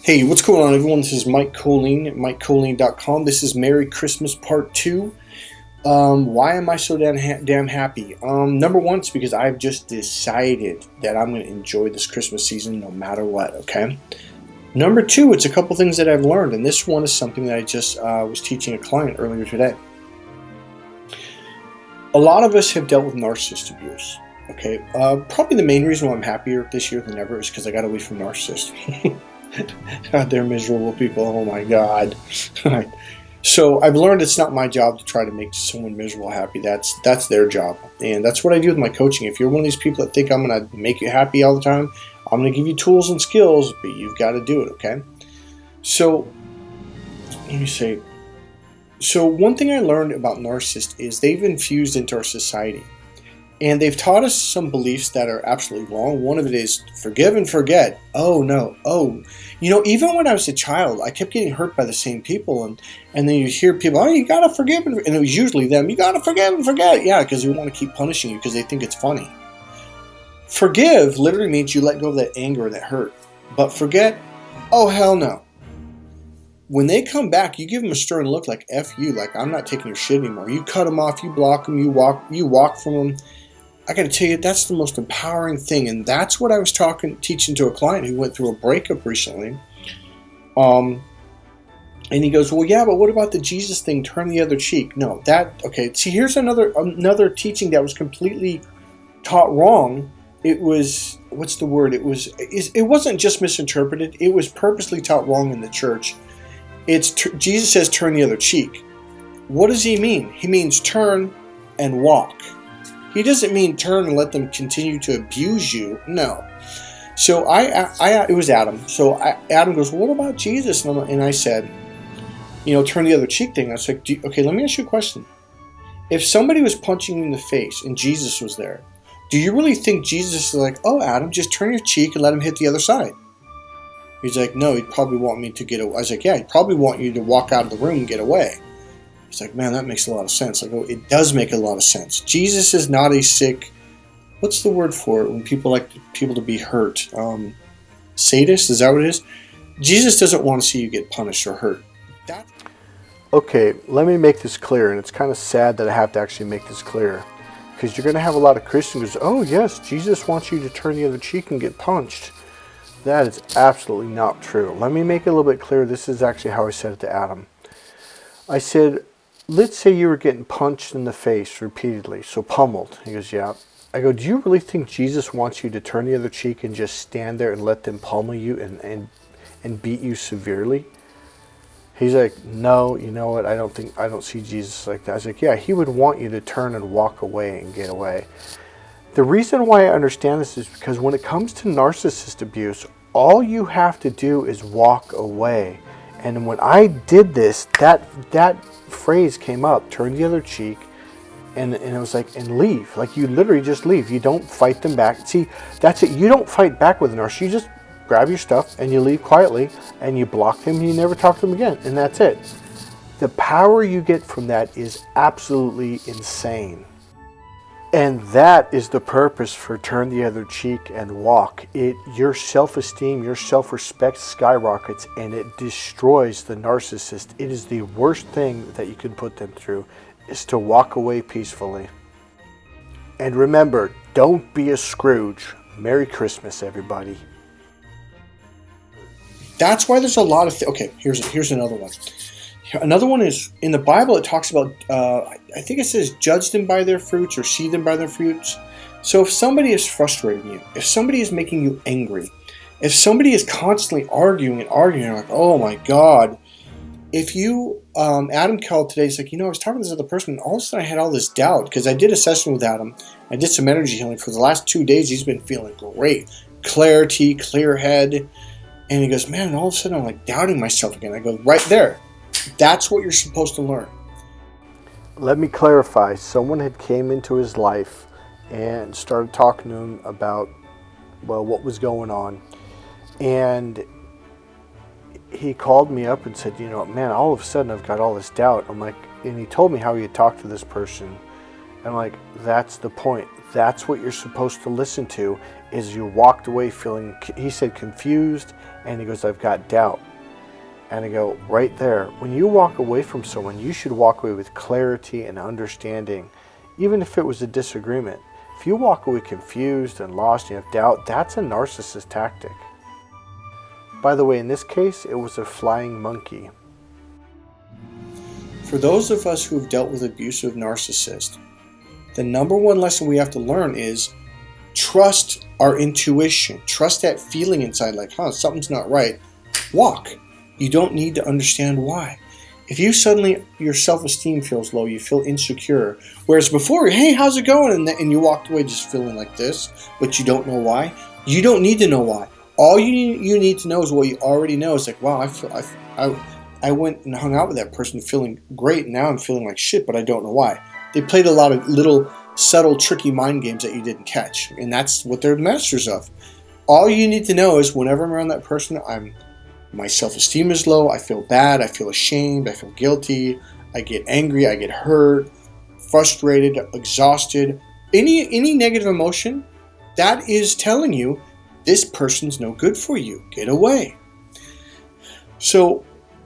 Hey, what's going on, everyone? This is Mike Coling at MikeColing.com. This is Merry Christmas Part 2. Why am I so damn happy? Number one, it's because I've just decided that I'm going to enjoy this Christmas season no matter what, okay? Number two, it's a couple things that I've learned, and this one is something that I just was teaching a client earlier today. A lot of us have dealt with narcissist abuse, okay? Probably the main reason why I'm happier this year than ever is because I got away from narcissists. God, they're miserable people. Oh my God. So I've learned it's not my job to try to make someone miserable happy. That's their job. And that's what I do with my coaching. If you're one of these people that think I'm going to make you happy all the time, I'm going to give you tools and skills, but you've got to do it, okay? So, let me say. So one thing I learned about narcissists is they've infused into our society. And they've taught us some beliefs that are absolutely wrong. One of it is forgive and forget. Oh, no. Oh, even when I was a child, I kept getting hurt by the same people. And then you hear people, oh, you got to forgive. And it was usually them. You got to forgive and forget. Yeah, because they want to keep punishing you because they think it's funny. Forgive literally means you let go of that anger and that hurt. But forget, oh, hell no. When they come back, you give them a stern look like F you, like I'm not taking your shit anymore. You cut them off, you block them, you walk from them. I got to tell you, that's the most empowering thing, and that's what I was teaching to a client who went through a breakup recently. And he goes, well, yeah, but what about the Jesus thing? Turn the other cheek. No, okay. See, here's another teaching that was completely taught wrong. It was, what's the word? It wasn't just misinterpreted. It was purposely taught wrong in the church. Jesus says, turn the other cheek. What does he mean? He means turn and walk. He doesn't mean turn and let them continue to abuse you. No. So it was Adam. So Adam goes, well, what about Jesus? And I said, turn the other cheek thing. I was like, okay, let me ask you a question. If somebody was punching you in the face and Jesus was there, do you really think Jesus is like, oh, Adam, just turn your cheek and let him hit the other side? He's like, no, he'd probably want me to get away. I was like, yeah, he'd probably want you to walk out of the room and get away. He's like, man, that makes a lot of sense. I go, it does make a lot of sense. Jesus is not a sick, what's the word for it when people like people to be hurt? Sadist, is that what it is? Jesus doesn't want to see you get punished or hurt. Okay, let me make this clear, and it's kind of sad that I have to actually make this clear, because you're going to have a lot of Christians who go, oh yes, Jesus wants you to turn the other cheek and get punched. That is absolutely not true. Let me make it a little bit clear. This is actually how I said it to Adam. I said, let's say you were getting punched in the face repeatedly, so pummeled. He goes, yeah. I go, do you really think Jesus wants you to turn the other cheek and just stand there and let them pummel you and beat you severely? He's like, no, you know what? I don't see Jesus like that. I was like, yeah, he would want you to turn and walk away and get away. The reason why I understand this is because when it comes to narcissist abuse, all you have to do is walk away. And when I did this, that phrase came up, turn the other cheek, and it was like, and leave. Like, you literally just leave. You don't fight them back. See, that's it. You don't fight back with a narcissist. You just grab your stuff and you leave quietly and you block them and you never talk to them again. And that's it. The power you get from that is absolutely insane. And that is the purpose for turn the other cheek and walk. Your self-esteem, your self-respect skyrockets, and it destroys the narcissist. It is the worst thing that you can put them through, is to walk away peacefully. And remember, don't be a Scrooge. Merry Christmas, everybody. That's why there's a lot of okay, here's another one. Another one is, in the Bible, it talks about, I think it says, judge them by their fruits or see them by their fruits. So if somebody is frustrating you, if somebody is making you angry, if somebody is constantly arguing, you're like, oh my God. If you, Adam called today, he's like, I was talking to this other person, and all of a sudden I had all this doubt, because I did a session with Adam. I did some energy healing. For the last 2 days, he's been feeling great. Clarity, clear head. And he goes, man, all of a sudden I'm like doubting myself again. I go, right there. That's what you're supposed to learn. Let me clarify. Someone had came into his life and started talking to him about, what was going on. And he called me up and said, man, all of a sudden I've got all this doubt. I'm like, and he told me how he had talked to this person And like, that's the point. That's what you're supposed to listen to, is you walked away feeling, he said confused, and he goes, I've got doubt. And I go, right there, when you walk away from someone, you should walk away with clarity and understanding, even if it was a disagreement. If you walk away confused and lost and you have doubt, that's a narcissist tactic. By the way, in this case, it was a flying monkey. For those of us who have dealt with abusive narcissists, the number one lesson we have to learn is trust our intuition. Trust that feeling inside, like, something's not right. Walk. You don't need to understand why. If you suddenly, your self-esteem feels low, you feel insecure, whereas before, hey, how's it going? And you walked away just feeling like this, but you don't know why. You don't need to know why. All you need to know is what you already know. It's like, wow, I went and hung out with that person feeling great, and now I'm feeling like shit, but I don't know why. They played a lot of little subtle, tricky mind games that you didn't catch, and that's what they're masters of. All you need to know is whenever I'm around that person, my self-esteem is low, I feel bad, I feel ashamed, I feel guilty, I get angry, I get hurt, frustrated, exhausted. Any negative emotion, that is telling you this person's no good for you. Get away. So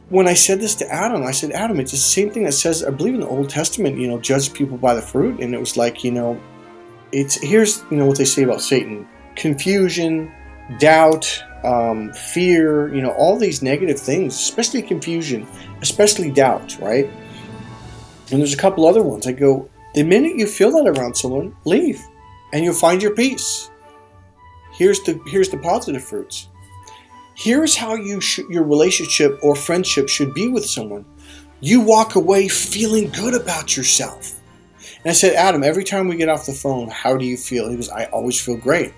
when I said this to Adam, I said, Adam, it's the same thing that says, I believe in the Old Testament, judge people by the fruit. And it was like, here's what they say about Satan: confusion, doubt, fear, all these negative things, especially confusion, especially doubt, right? And there's a couple other ones. I go, the minute you feel that around someone, leave, and you'll find your peace. Here's the positive fruits. Here's how your relationship or friendship should be with someone. You walk away feeling good about yourself. And I said, Adam, every time we get off the phone, how do you feel? He goes, I always feel great.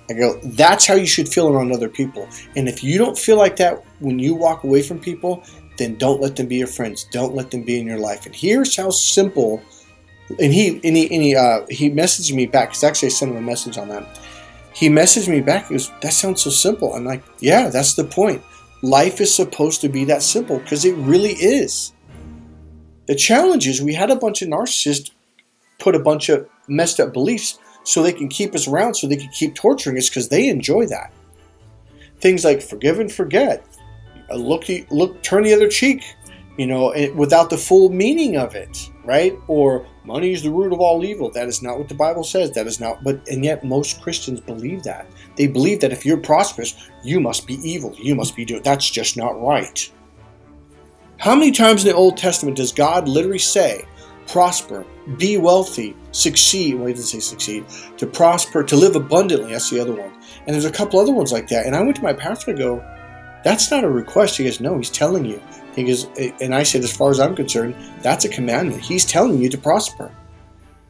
I go, that's how you should feel around other people. And if you don't feel like that when you walk away from people, then don't let them be your friends. Don't let them be in your life. And here's how simple. And he messaged me back, because actually I sent him a message on that. He messaged me back. He goes, that sounds so simple. I'm like, yeah, that's the point. Life is supposed to be that simple, because it really is. The challenge is we had a bunch of narcissists put a bunch of messed up beliefs so they can keep us around, so they can keep torturing us, because they enjoy that. Things like forgive and forget, turn the other cheek, without the full meaning of it, right? Or money is the root of all evil. That is not what the Bible says. That is not, and yet most Christians believe that. They believe that if you're prosperous, you must be evil. You must be doing, that's just not right. How many times in the Old Testament does God literally say, prosper, be wealthy, succeed? Well, he didn't say succeed. To prosper, to live abundantly. That's the other one. And there's a couple other ones like that. And I went to my pastor and go, that's not a request. He goes, no, he's telling you. He goes, and I said, as far as I'm concerned, that's a commandment. He's telling you to prosper.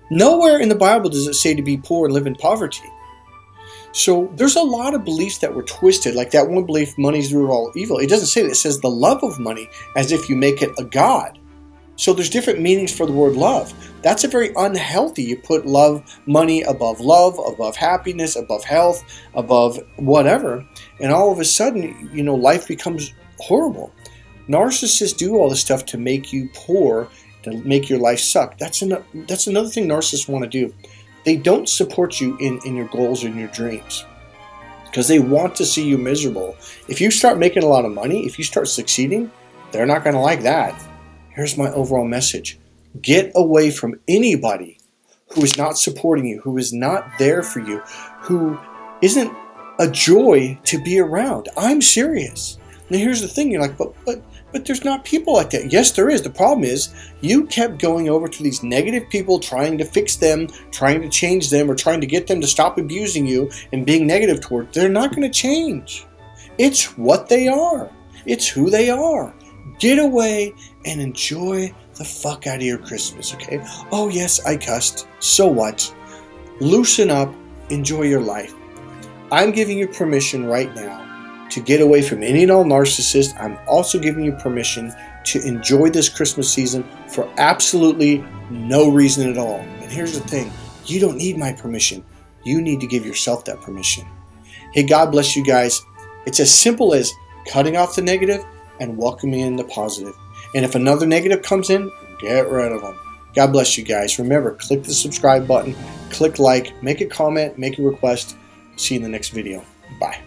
Nowhere in the Bible does it say to be poor and live in poverty. So there's a lot of beliefs that were twisted, like that one belief, money's the root of all evil. It doesn't say that. It says the love of money, as if you make it a god. So there's different meanings for the word love. That's a very unhealthy. You put money above happiness, above health, above whatever. And all of a sudden, life becomes horrible. Narcissists do all this stuff to make you poor, to make your life suck. That's another thing narcissists want to do. They don't support you in your goals and your dreams, because they want to see you miserable. If you start making a lot of money, if you start succeeding, they're not going to like that. Here's my overall message. Get away from anybody who is not supporting you, who is not there for you, who isn't a joy to be around. I'm serious. Now here's the thing. You're like, but there's not people like that. Yes, there is. The problem is you kept going over to these negative people, trying to fix them, trying to change them, or trying to get them to stop abusing you and being negative toward. They're not going to change. It's what they are. It's who they are. Get away and enjoy the fuck out of your Christmas, okay? Oh, yes, I cussed. So what? Loosen up. Enjoy your life. I'm giving you permission right now to get away from any and all narcissists. I'm also giving you permission to enjoy this Christmas season for absolutely no reason at all. And here's the thing. You don't need my permission. You need to give yourself that permission. Hey, God bless you guys. It's as simple as cutting off the negative and welcoming in the positive. And if another negative comes in, get rid of them. God bless you guys. Remember, click the subscribe button, click like, make a comment, make a request. See you in the next video. Bye.